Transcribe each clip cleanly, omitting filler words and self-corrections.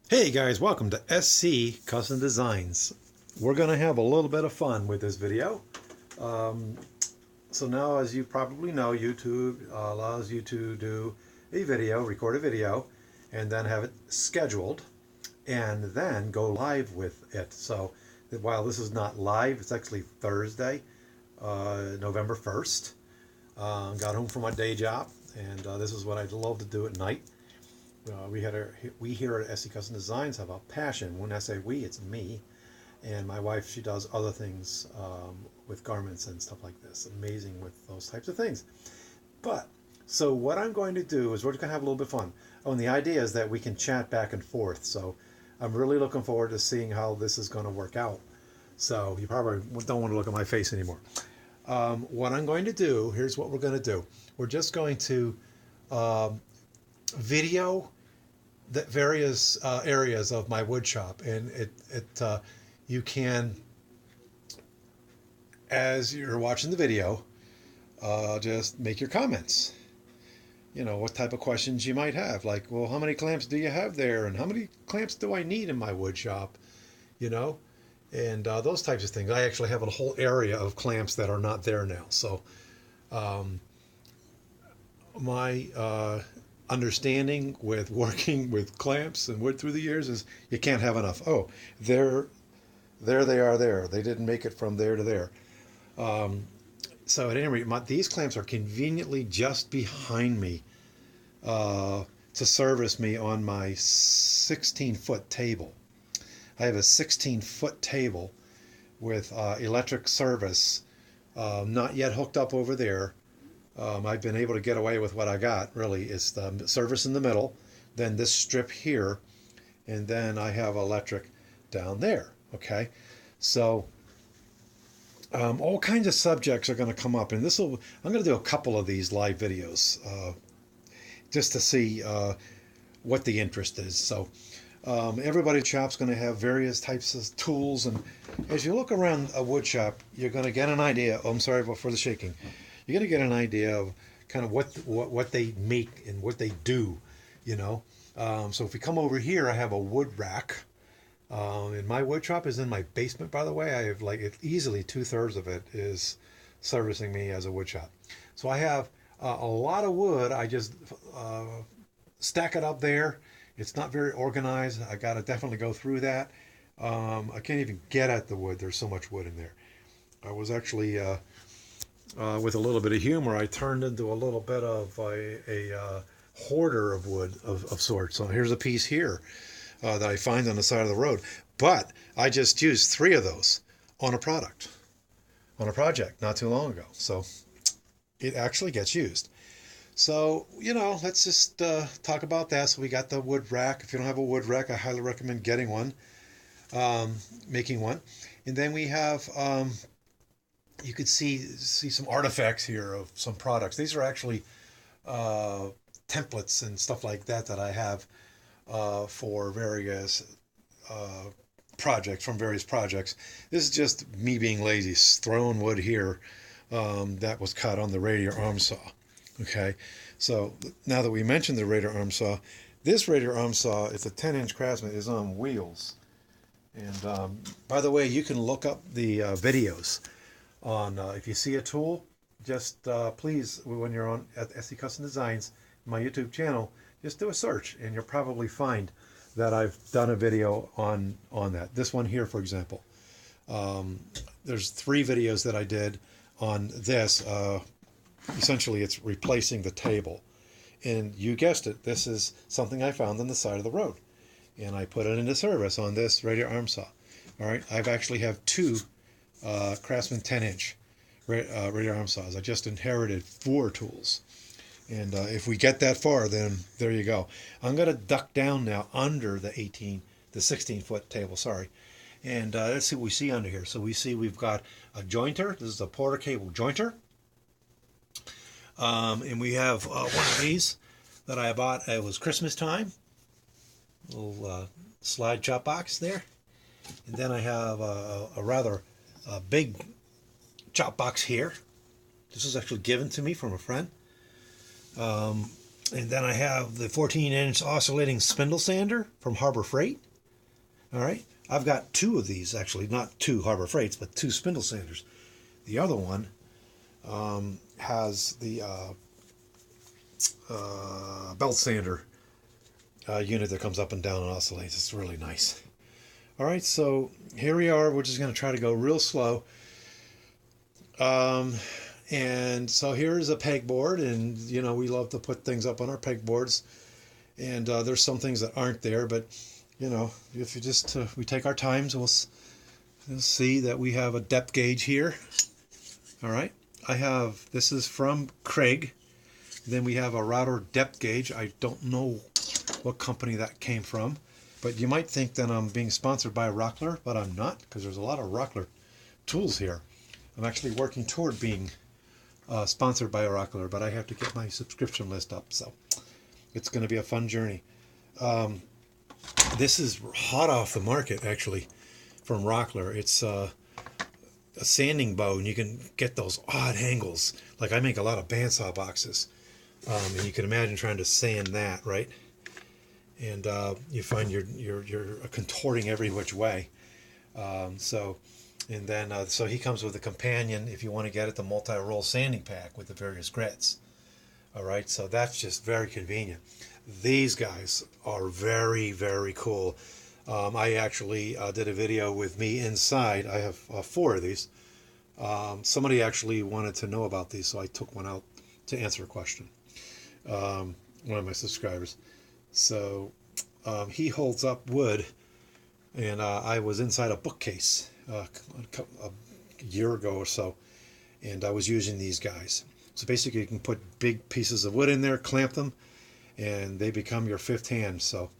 Hey guys, welcome to SC Custom Designs. We're going to have a little bit of fun with this video. Um, so now, as you probably know, YouTube allows you to do a video, record a video, and then have it scheduled, and then go live with it. So while this is not live, it's actually Thursday, November 1st. Got home from my day job, and this is what I'd love to do at night. We here at SC Custom Designs have a passion. When I say we, it's me and my wife. She does other things with garments and stuff like this. Amazing with those types of things. But so what I'm going to do is we're going to have a little bit of fun. Oh, and the idea is that we can chat back and forth. So I'm really looking forward to seeing how this is going to work out. So you probably don't want to look at my face anymore. What I'm going to do, here's what we're going to do. We're just going to video the various areas of my wood shop, and you can, as you're watching the video, just make your comments. You know, what type of questions you might have, like, well, how many clamps do you have there, and how many clamps do I need in my wood shop, you know, and those types of things. I actually have a whole area of clamps that are not there now. So my understanding with working with clamps and wood through the years is you can't have enough. Oh, there they are there. They didn't make it from there to there. So at any rate, these clamps are conveniently just behind me to service me on my 16-foot table. I have a 16-foot table with electric service, not yet hooked up over there. I've been able to get away with what I got, really. It's the service in the middle, then this strip here, and then I have electric down there, okay? So all kinds of subjects are going to come up, and I'm going to do a couple of these live videos just to see what the interest is. So everybody's shop's going to have various types of tools, and as you look around a wood shop, you're going to get an idea. Oh, I'm sorry for the shaking. You're going to get an idea of kind of what they make and what they do, you know. So if we come over here, I have a wood rack. And my wood shop is in my basement, by the way. I have easily 2/3 of it is servicing me as a wood shop. So I have a lot of wood. I just stack it up there. It's not very organized. I got to definitely go through that. I can't even get at the wood. There's so much wood in there. I was actually with a little bit of humor, I turned into a little bit of a hoarder of wood of sorts. So here's a piece here that I find on the side of the road. But I just used 3 of those on a project not too long ago. So it actually gets used. So, you know, let's just talk about that. So we got the wood rack. If you don't have a wood rack, I highly recommend getting one, making one. And then we have you could see some artifacts here of some products. These are actually templates and stuff like that I have for various projects, from various projects. This is just me being lazy, throwing wood here that was cut on the radial arm saw. Okay, so now that we mentioned the radial arm saw, this radial arm saw, it's a 10-inch Craftsman, is on wheels. And by the way, you can look up the videos on if you see a tool, just please, when you're on at SC Custom Designs, my YouTube channel, just do a search and you'll probably find that I've done a video on that. This one here, for example, there's 3 videos that I did on this. Essentially, it's replacing the table, and you guessed it, this is something I found on the side of the road, and I put it into service on this radial arm saw. All right, I've actually have 2 Craftsman 10-inch radial arm saws. I just inherited 4 tools, and if we get that far, then there you go. I'm going to duck down now under the 16-foot table, sorry, and let's see what we see under here. So we see we've got a jointer. This is a Porter cable jointer, and we have one of these that I bought. It was Christmas time, little slide chop box there, and then I have a rather big chop box here. This was actually given to me from a friend. And then I have the 14-inch oscillating spindle sander from Harbor Freight. All right. I've got two of these, actually, not two Harbor Freights, but two spindle sanders. The other one has the belt sander unit that comes up and down and oscillates. It's really nice. All right, so here we are. We're just going to try to go real slow. And so here's a pegboard, and you know we love to put things up on our pegboards. And there's some things that aren't there, but you know, if you just we take our times, we'll see that we have a depth gauge here. All right, this is from Craig. Then we have a router depth gauge. I don't know what company that came from, but you might think that I'm being sponsored by Rockler, but I'm not, because there's a lot of Rockler tools here. I'm actually working toward being sponsored by Rockler, but I have to get my subscription list up, so it's going to be a fun journey. This is hot off the market, actually, from Rockler. It's a sanding bow, and you can get those odd angles. Like I make a lot of bandsaw boxes, and you can imagine trying to sand that, right? And you find you're contorting every which way. So he comes with a companion if you want to get it, the multi-roll sanding pack with the various grits. All right, so that's just very convenient. These guys are very, very cool. I actually did a video with me inside. I have 4 of these. Somebody actually wanted to know about these, so I took one out to answer a question. One of my subscribers. So he holds up wood, and I was inside a bookcase a year ago or so, and I was using these guys. So basically you can put big pieces of wood in there, clamp them, and they become your 5th hand. So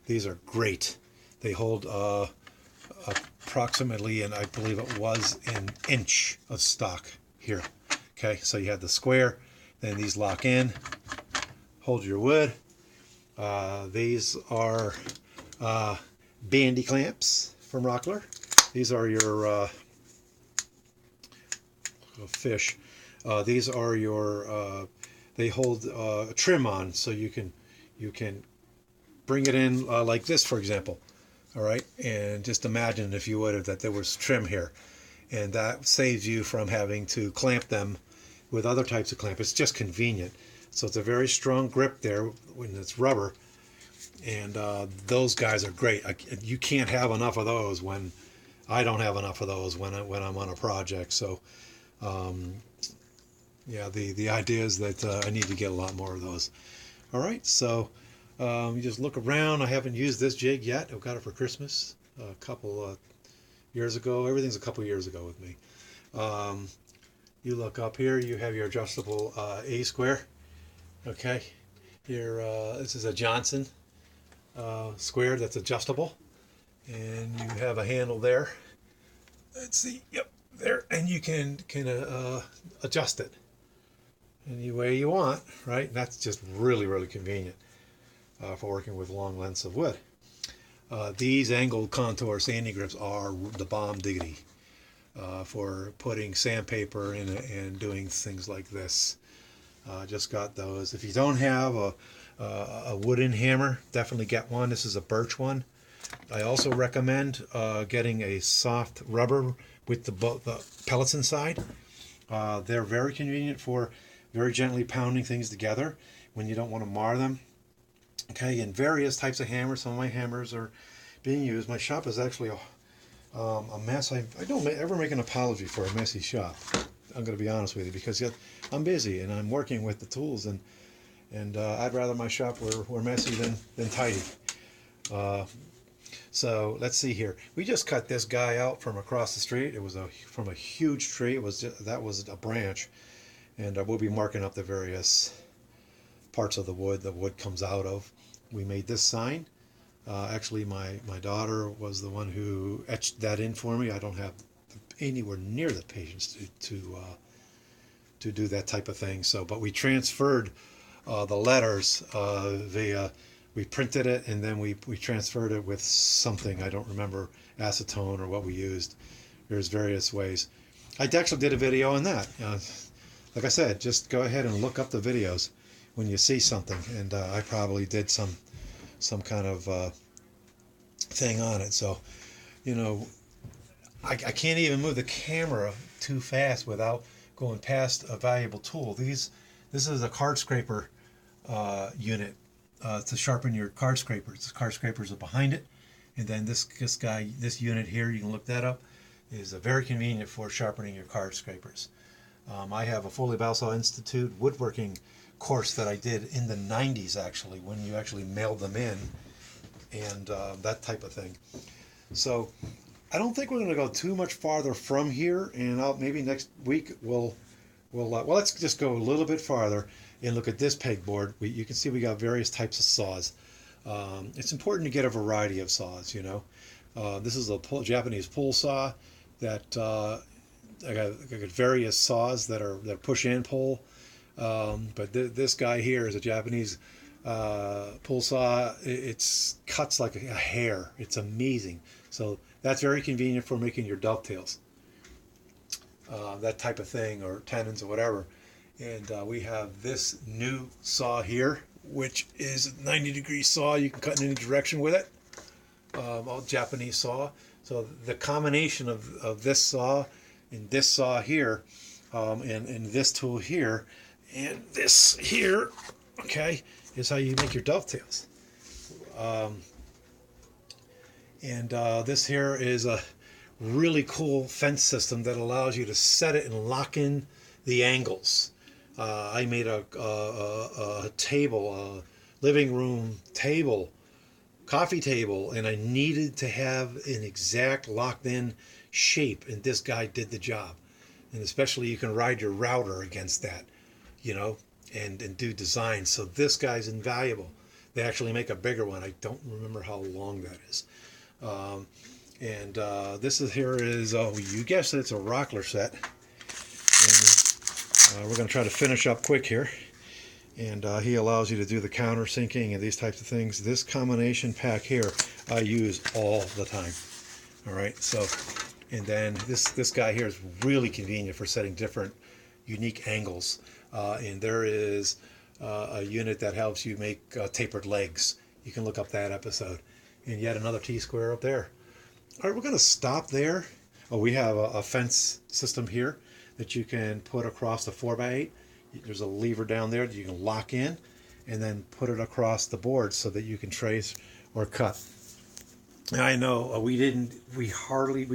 these are great. They hold approximately, and I believe it was an inch of stock here. Okay, so you have the square, then these lock in, hold your wood. These are bandy clamps from Rockler. These are your fish. These are your they hold trim on, so you can bring it in like this, for example. All right, and just imagine, if you would, that there was trim here, and that saves you from having to clamp them with other types of clamp. It's just convenient. So it's a very strong grip there when it's rubber, and those guys are great. You can't have enough of those when I don't have enough of those when I'm on a project. So yeah, the idea is that I need to get a lot more of those. All right, so you just look around. I haven't used this jig yet. I got it for Christmas a couple years ago. Everything's a couple years ago with me. You look up here, you have your adjustable A square. Okay, here this is a Johnson square that's adjustable, and you have a handle there. Let's see, yep, there, and you can adjust it any way you want, right? That's just really, really convenient for working with long lengths of wood. These angled contour sanding grips are the bomb diggity for putting sandpaper in it and doing things like this. Just got those. If you don't have a wooden hammer, definitely get one. This is a birch one. I also recommend getting a soft rubber with the pellets inside. They're very convenient for very gently pounding things together when you don't want to mar them. Okay, and various types of hammers. Some of my hammers are being used. My shop is actually a mess. I don't ever make an apology for a messy shop. I'm going to be honest with you, because I'm busy and I'm working with the tools, and I'd rather my shop were messy than tidy. So let's see here. We just cut this guy out from across the street. It was from a huge tree. That was a branch, and we'll be marking up the various parts of the wood comes out of. We made this sign. Actually, my daughter was the one who etched that in for me. I don't have anywhere near the patience to do that type of thing. So, but we transferred the letters we printed it, and then we transferred it with something. I don't remember, acetone or what we used. There's various ways. I actually did a video on that. Like I said, just go ahead and look up the videos. when you see something. And I probably did some kind of thing on it. So, you know, I can't even move the camera too fast without going past a valuable tool. This is a card scraper unit to sharpen your card scrapers. The card scrapers are behind it, and then this unit here, you can look that up, is very convenient for sharpening your card scrapers. I have a Foley Balsall Institute woodworking course that I did in the 90s, actually, when you actually mailed them in, and that type of thing. So I don't think we're going to go too much farther from here, and maybe next week well, let's just go a little bit farther and look at this pegboard. You can see we got various types of saws. It's important to get a variety of saws, you know. This is a Japanese pull saw that I got various saws that push and pull. But this guy here is a Japanese pull saw. It cuts like a hair. It's amazing. So that's very convenient for making your dovetails, that type of thing, or tenons or whatever. And we have this new saw here, which is a 90-degree saw. You can cut in any direction with it. All Japanese saw. So the combination of this saw and this saw here, and this tool here, and this here, okay, is how you make your dovetails. This here is a really cool fence system that allows you to set it and lock in the angles. I made a table, a living room table, coffee table, and I needed to have an exact locked in shape, and this guy did the job. And especially you can ride your router against that, you know, and do design. So this guy's invaluable. They actually make a bigger one. I don't remember how long that is. This is you guessed it, it's a Rockler set. And we're going to try to finish up quick here. And he allows you to do the countersinking and these types of things. This combination pack here I use all the time. All right, so, and then this guy here is really convenient for setting different unique angles. And there is a unit that helps you make tapered legs. You can look up that episode. And yet another T-square up there. All right, we're going to stop there. Oh, we have a fence system here that you can put across the 4x8. There's a lever down there that you can lock in and then put it across the board so that you can trace or cut. And I know we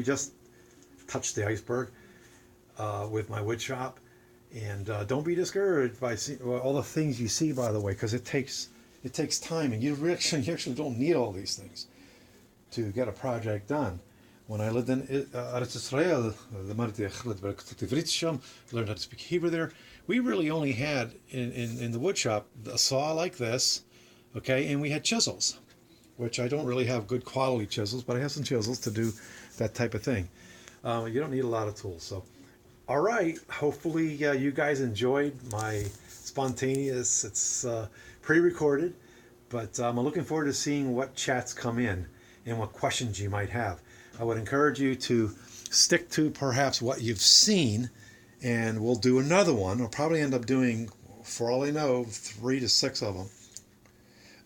just touched the iceberg with my wood shop. And don't be discouraged by all the things you see, by the way, because it takes time, and you actually don't need all these things to get a project done. When I lived in Eretz Israel, learned how to speak Hebrew there, we really only had in the wood shop a saw like this, okay, and we had chisels, which I don't really have good quality chisels, but I have some chisels to do that type of thing. You don't need a lot of tools. So, all right, hopefully you guys enjoyed my spontaneous, it's pre-recorded, but I'm looking forward to seeing what chats come in and what questions you might have. I would encourage you to stick to perhaps what you've seen, and we'll do another one. We'll probably end up doing, for all I know, 3 to 6 of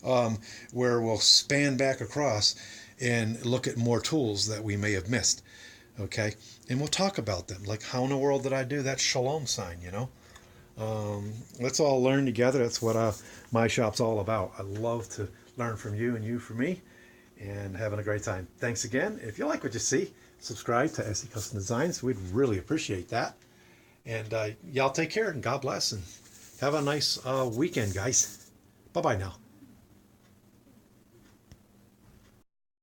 them, where we'll span back across and look at more tools that we may have missed. Okay, and we'll talk about them, like how in the world did I do that shalom sign, you know? Let's all learn together. That's what my shop's all about. I love to learn from you and you from me, and having a great time. Thanks again. If you like what you see, subscribe to SE Custom Designs. We'd really appreciate that. And y'all take care, and God bless, and have a nice weekend, guys. Bye-bye now.